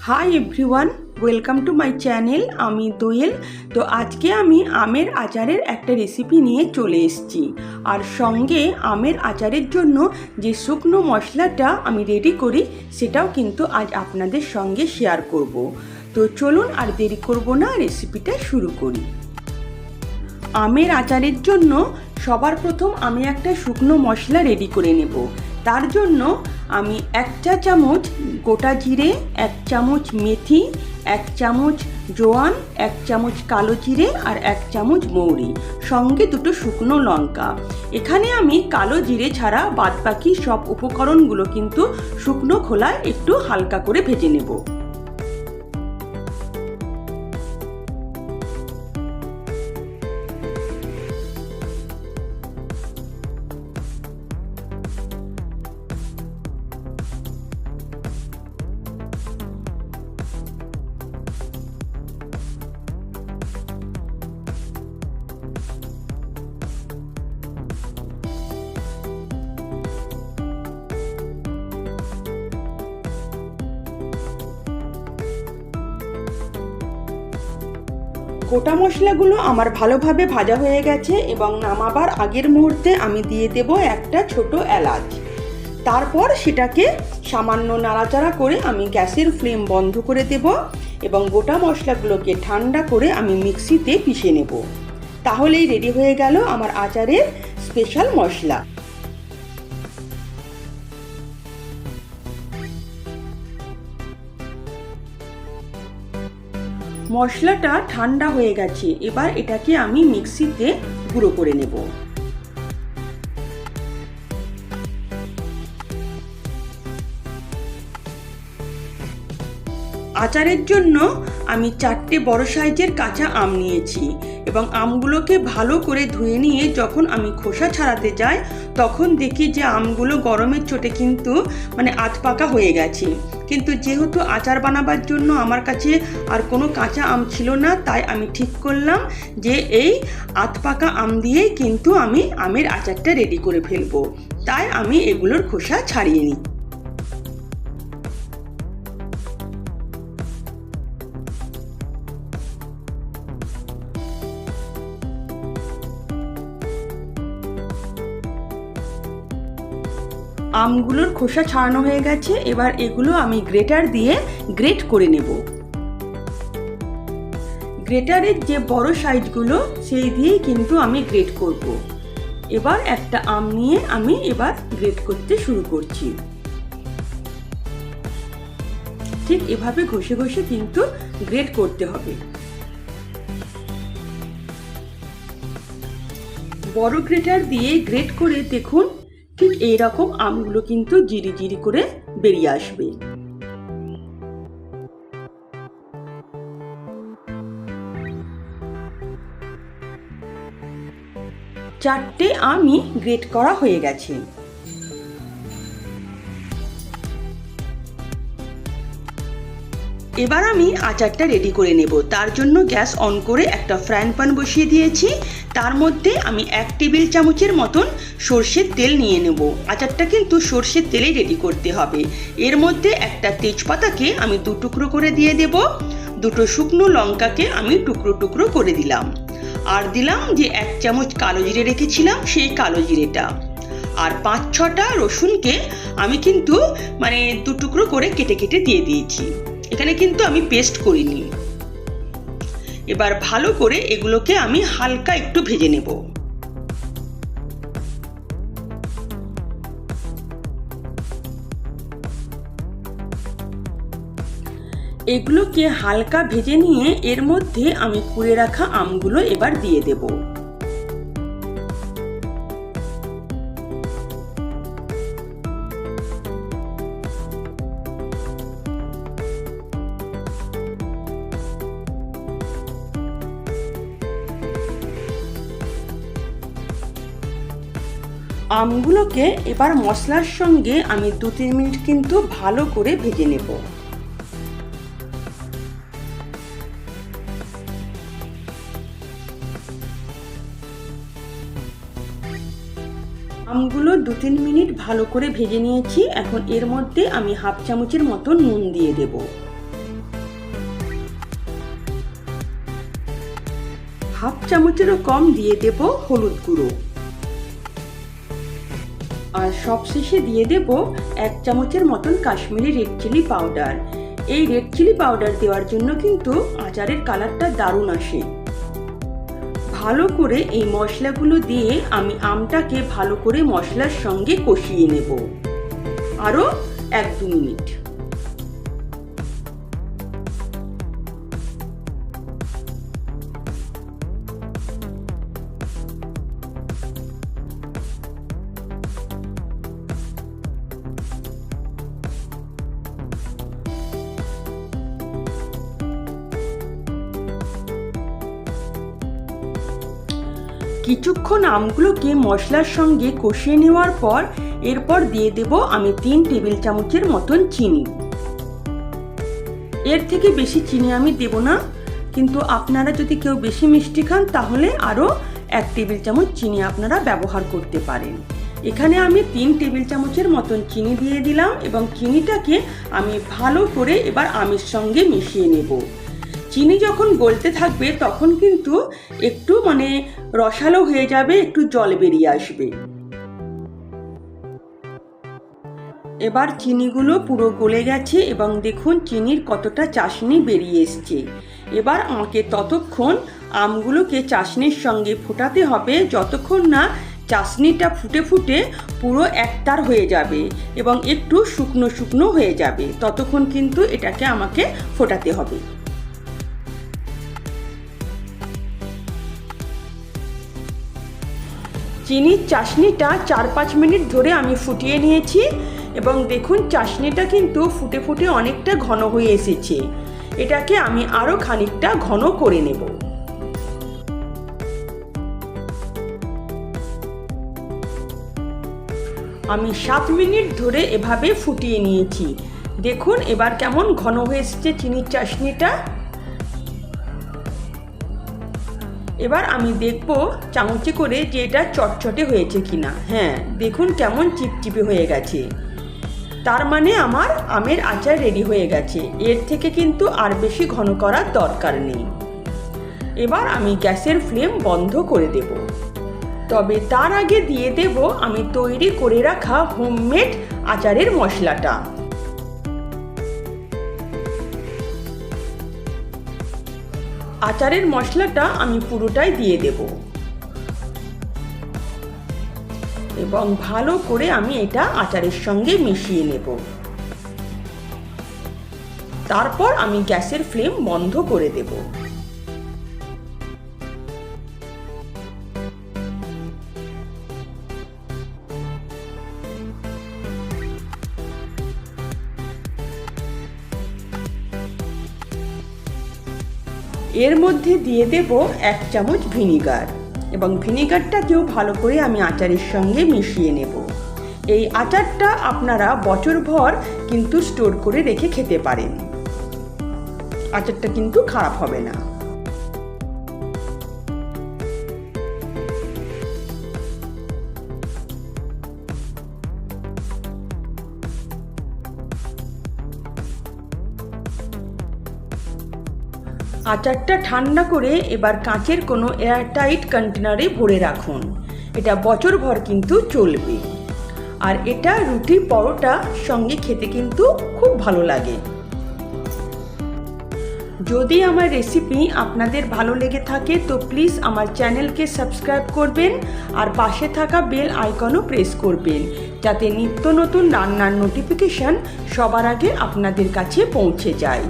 Hi everyone, welcome to my channel. আমি দোয়েল। তো আজকে আমি আমের আচারের একটা রেসিপি নিয়ে চলে এসেছি। আর সঙ্গে আমের আচারের জন্য যে শুকনো মশলাটা আমি রেডি করি সেটাও কিন্তু আজ আপনাদের সঙ্গে শেয়ার করব। তো চলুন আর দেরি করব না, রেসিপিটা শুরু করি। আমের আচারের জন্য সবার প্রথম আমি একটা শুকনো মশলা রেডি করে নেব। তার জন্য আমি 1 চা চামচ গোটা জিরে, 1 চামচ মেথি, 1 চামচ জোয়ান, 1 চামচ কালো জিরে আর 1 চামচ মৌরি, সঙ্গে 2 শুকনো লঙ্কা। এখানে আমি কালো জিরে ছাড়া বাদবাকি সব উপকরণগুলো কিন্তু শুকনো খোলায় একটু হালকা করে ভেজে নেব। গোটা মশলাগুলো আমার ভালোভাবে ভাজা হয়ে গেছে এবং নামাবার আগের মুহূর্তে আমি দিয়ে দেব একটা ছোট এলাচ। তারপর সেটাকে সামান্য নাড়াচাড়া করে আমি গ্যাসের ফ্লেম বন্ধ করে দেব এবং গোটা মশলাগুলোকে ঠান্ডা করে আমি মিক্সিতে পিষে নেব। তাহলেই রেডি হয়ে গেল আমার আচারের স্পেশাল মশলা। মশলাটা ঠান্ডা হয়ে গেছে, এবার এটাকে আমি মিক্সিতে গুঁড়ো করে নেব। আচারের জন্য আমি 4টে বড় সাইজের কাঁচা আম নিয়েছি এবং আমগুলোকে ভালো করে ধুয়ে নিয়ে যখন আমি খোসা ছাড়াতে যাই তখন দেখি যে আমগুলো গরমের চোটে কিন্তু আধ পাকা হয়ে গেছে। কিন্তু যেহেতু আচার বানাবার জন্য আমার কাছে আর কোনো কাঁচা আম ছিল না, তাই আমি ঠিক করলাম যে এই আধ পাকা আম দিয়েই কিন্তু আমি আমের আচারটা রেডি করে ফেলবো। তাই আমি এগুলোর খোসা ছাড়িয়ে নিই। আমগুলোর খোসা ছাড়ানো হয়ে গেছে, এবার এগুলো আমি গ্রেটার দিয়ে গ্রেট করে নেব। গ্রেটারের যে বড় সাইজগুলো সেই দিয়েই কিন্তু আমি গ্রেট করব। এবার একটা আম নিয়ে আমি এবার গ্রেট করতে শুরু করছি। ঠিক এভাবে ঘষে ঘষে কিন্তু গ্রেট করতে হবে। বড় গ্রেটার দিয়ে গ্রেট করে দেখুন ঠিক এইরকম আমগুলো কিন্তু জিরি জিরি করে বেরিয়ে আসবে। চারটে আমই গ্রেট করা হয়ে গেছে। এবার আমি আচারটা রেডি করে নেব। তার জন্য গ্যাস অন করে একটা ফ্রাইং প্যান বসিয়ে দিয়েছি। তার মধ্যে আমি 1 টেবিল চামচের মতন সর্ষের তেল নিয়ে নেব। আচারটা কিন্তু সর্ষের তেলেই রেডি করতে হবে। এর মধ্যে একটা তেজপাতাকে আমি 2 টুকরো করে দিয়ে দেব। 2 শুকনো লঙ্কাকে আমি টুকরো টুকরো করে দিলাম। আর দিলাম যে 1 চামচ কালো জিরে রেখেছিলাম সেই কালো জিরেটা। আর 5-6টা রসুনকে আমি কিন্তু 2 টুকরো করে কেটে কেটে দিয়ে দিয়েছি। এখানে কিন্তু আমি পেস্ট করিনি। এবার ভালো করে এগুলোকে আমি হালকা একটু ভেজে নেব। এগুলোকে হালকা ভেজে নিয়ে এর মধ্যে আমি কুড়ে রাখা আমগুলো এবার দিয়ে দেব। আমগুলোকে এবার মশলার সঙ্গে আমি 2-3 মিনিট কিন্তু ভালো করে ভেজে নেব। আমগুলো 2-3 মিনিট ভালো করে ভেজে নিয়েছি। এখন এর মধ্যে আমি 1/2 চামচের মতো নুন দিয়ে দেব। হাফ চামচেরও কম দিয়ে দেব হলুদ গুঁড়ো। আর সবশেষে দিয়ে দেব 1 চামচের মতন কাশ্মীরি রেড চিলি পাউডার। এই রেড চিলি পাউডার দেওয়ার জন্য কিন্তু আচারের কালারটা দারুণ আসে। ভালো করে এই মশলাগুলো দিয়ে আমি আমটাকে ভালো করে মশলার সঙ্গে কষিয়ে নেব আরও 1-2 মিনিট। কিছুক্ষণ আমগুলোকে মশলার সঙ্গে কষিয়ে নেওয়ার পর এরপর দিয়ে দেব আমি 3 টেবিল চামচের মতন চিনি। এর থেকে বেশি চিনি আমি দেব না, কিন্তু আপনারা যদি কেউ বেশি মিষ্টি খান তাহলে আরও 1 টেবিল চামচ চিনি আপনারা ব্যবহার করতে পারেন। এখানে আমি 3 টেবিল চামচের মতন চিনি দিয়ে দিলাম এবং চিনিটাকে আমি ভালো করে এবার আমের সঙ্গে মিশিয়ে নেব। চিনি যখন গলতে থাকবে তখন কিন্তু একটু রসালো হয়ে যাবে, একটু জল বেরিয়ে আসবে। এবার চিনিগুলো পুরো গলে গেছে এবং দেখুন চিনির কতটা চাশনি বেরিয়ে এসছে। এবার আমাকে ততক্ষণ আমগুলোকে চাশনির সঙ্গে ফোটাতে হবে যতক্ষণ না চাশনিটা ফুটে ফুটে পুরো একতার হয়ে যাবে এবং একটু শুকনো শুকনো হয়ে যাবে, ততক্ষণ কিন্তু এটাকে আমাকে ফোটাতে হবে। চিনির চাশনিটা 4-5 মিনিট ধরে আমি ফুটিয়ে নিয়েছি এবং দেখুন চাশনিটা কিন্তু ফুটে ফুটে অনেকটা ঘন হয়ে এসেছে। এটাকে আমি আরও খানিকটা ঘন করে নেব। আমি 7 মিনিট ধরে এভাবে ফুটিয়ে নিয়েছি। দেখুন এবার কেমন ঘন হয়ে এসেছে চিনির চাশনিটা। এবার আমি দেখব চামচে করে যে এটা চটচটে হয়েছে কিনা। হ্যাঁ, দেখুন কেমন চিপচিপে হয়ে গেছে। তার মানে আমার আমের আচার রেডি হয়ে গেছে। এর থেকে কিন্তু আর বেশি ঘন করার দরকার নেই। এবার আমি গ্যাসের ফ্লেম বন্ধ করে দেব। তবে তার আগে দিয়ে দেব আমি তৈরি করে রাখা হোমমেড আচারের মশলাটা। আচারের মশলাটা আমি পুরোটাই দিয়ে দেব এবং ভালো করে আমি এটা আচারের সঙ্গে মিশিয়ে নেব। তারপর আমি গ্যাসের ফ্লেম বন্ধ করে দেব। এর মধ্যে দিয়ে দেব 1 চামচ ভিনিগার এবং ভিনিগারটাকেও ভালো করে আমি আচারের সঙ্গে মিশিয়ে নেব। এই আচারটা আপনারা বছরভর কিন্তু স্টোর করে রেখে খেতে পারেন। আচারটা কিন্তু খারাপ হবে না। আচারটা ঠান্ডা করে এবার কাঁচের কোনো এয়ারটাইট কন্টেনারে ভরে রাখুন। এটা বছরভর কিন্তু চলবে। আর এটা রুটি পরোটা সঙ্গে খেতে কিন্তু খুব ভালো লাগে। যদি আমার রেসিপি আপনাদের ভালো লেগে থাকে তো প্লিজ আমার চ্যানেলকে সাবস্ক্রাইব করবেন আর পাশে থাকা বেল আইকনও প্রেস করবেন, যাতে নিত্য নতুন রান্নার নোটিফিকেশান সবার আগে আপনাদের কাছে পৌঁছে যায়।